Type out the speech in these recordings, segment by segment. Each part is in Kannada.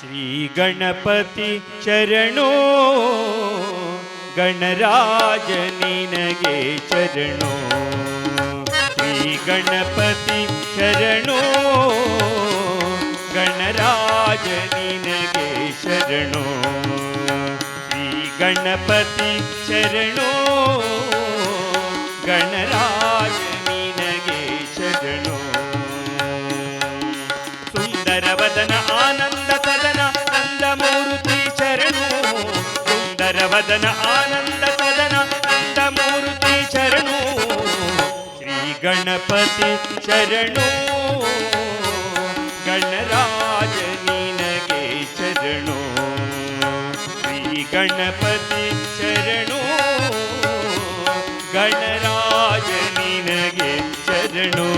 ಶ್ರೀ ಗಣಪತಿ ಶರಣೋ ಗಣರಾಜ ನಿನಗೆ ಶರಣೋ. ಶ್ರೀ ಗಣಪತಿ ಶರಣೋ ಗಣರಾಜ ನಿನಗೆ ಶರಣೋ. ಶ್ರೀ ಗಣಪತಿ ಶರಣೋ ಗಣರಾಜ ನಿನಗೆ ಶರಣೋ. ಸುಂದರವದನ ಆನಂದ ಸದನ ನಂದಮೂರ್ತಿ ಶರಣೋ. ಸುಂದರವದನ ಆನಂದ ಸದನ ನಂದಮೂರ್ತಿ ಶರಣೋ. ಶ್ರೀ ಗಣಪತಿ ಶರಣೋ ಗಣರಾಜ ನಿನಗೆ ಶರಣೋ. ಶ್ರೀ ಗಣಪತಿ ಶರಣೋ ಗಣರಾಜ ನಿನಗೆ ಶರಣೋ.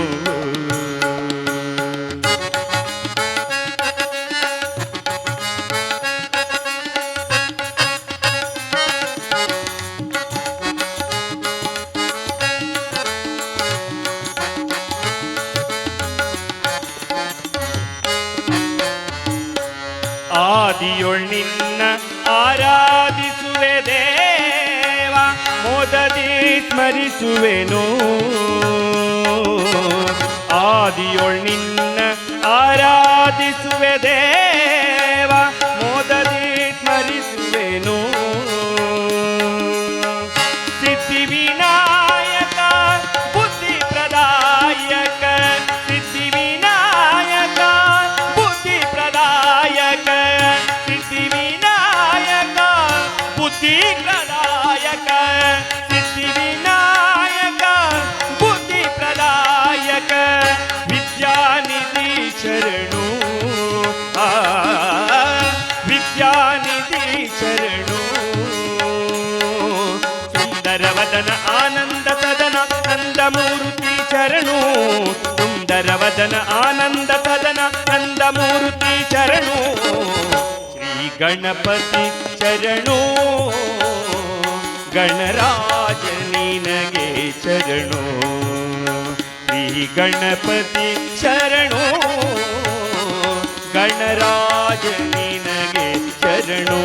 ಆದಿಯೊಳ್ ನಿನ್ನ ಆರಾಧಿಸುವೆ ದೇವ, ಮೋದದಿ ಸ್ಮರಿಸುವೆನು. ಆದಿಯೊಳ್ ನಿನ್ನ ಆರಾಧಿಸುವೆ ದೇವ, ಮೋದದಿ ಸ್ಮರಿಸುವೆನು. ಸಿದ್ಧಿ ವಿನಾಯಕ ಬುದ್ಧಿ ಪ್ರದಾಯಕ, ಸಿದ್ಧಿ ವಿನಾಯಕ ಬುದ್ಧಿ ಪ್ರದಾಯಕ, ಸಿದ್ಧಿ ವಿನಾಯಕ ಬುದ್ಧಿ ಪ್ರದಾಯಕ, ಸಿದ್ಧಿ ವಿನಾಯಕ ಬುದ್ಧಿ ಪ್ರದಾಯಕ. ವಿದ್ಯಾನಿಧಿ ಶರಣು ವಿದ್ಯಾನಿಧಿ ಶರಣು. ಸುಂದರವದನ ಆನಂದ ಸದನ ನಂದಮೂರ್ತಿ ಶರಣು. ಸುಂದರವದನ ಆನಂದ ಸದನ ನಂದಮೂರ್ತಿ ಶರಣು. ಶ್ರೀ ಗಣಪತಿ ಶರಣೋ ಗಣರಾಜ ನಿನಗೆ ಶರಣೋ. ಶ್ರೀ ಗಣಪತಿ ಶರಣೋ ಗಣರಾಜ ನಿನಗೆ ಶರಣೋ.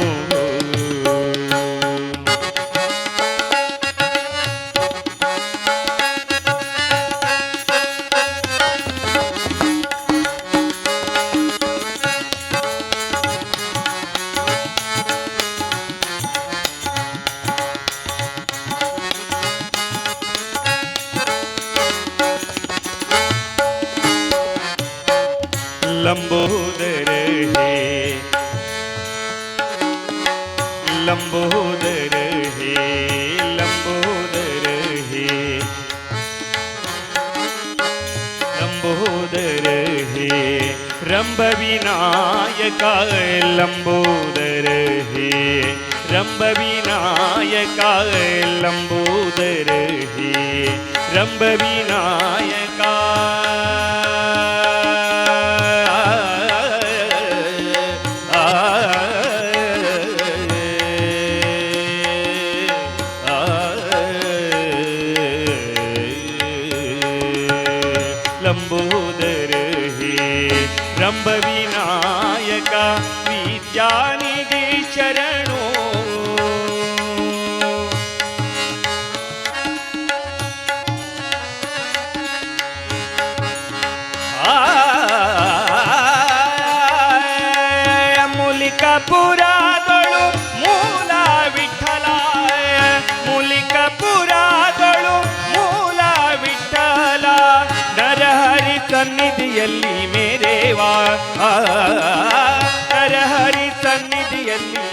लंबोदर है लंबोदर है लंबोदर है लंबोदर है. रंभ विनायक लंबोदर है, रंभ विनायक लंबोदर है, रंभ विनायक. लंबोदर है रंभ विनायक विद्यानिधि शरणो. ಮೂಲಿಕಪುರದೊಳು ಮೂಲ ವಿಠಲ, ಮೂಲಿಕಪುರದೊಳು ಮೂಲ ವಿಠಲ. ನರಹರಿ ಸನ್ನಿಧಿಯಲ್ಲಿ ಮೇರೆವಾ, ನರಹರಿ ಸನ್ನಿಧಿಯಲ್ಲಿ